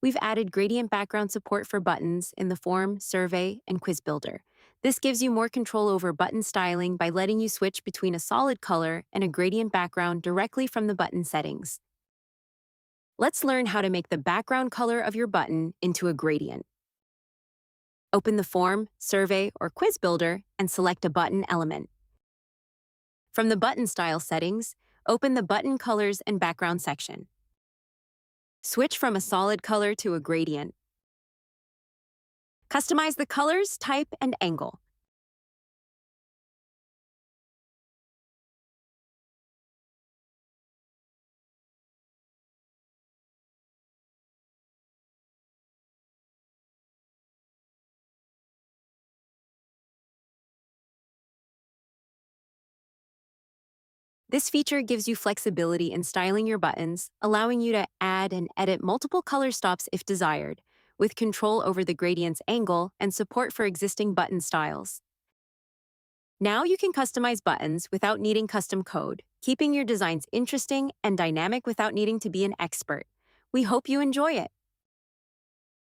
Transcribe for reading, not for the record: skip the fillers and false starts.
We've added gradient background support for buttons in the Form, Survey, and Quiz Builder. This gives you more control over button styling by letting you switch between a solid color and a gradient background directly from the button settings. Let's learn how to make the background color of your button into a gradient. Open the Form, Survey, or Quiz Builder and select a button element. From the Button Style settings, open the Button Colors and Background section. Switch from a solid color to a gradient. Customize the colors, type, and angle. This feature gives you flexibility in styling your buttons, allowing you to add and edit multiple color stops if desired, with control over the gradient's angle and support for existing button styles. Now you can customize buttons without needing custom code, keeping your designs interesting and dynamic without needing to be an expert. We hope you enjoy it.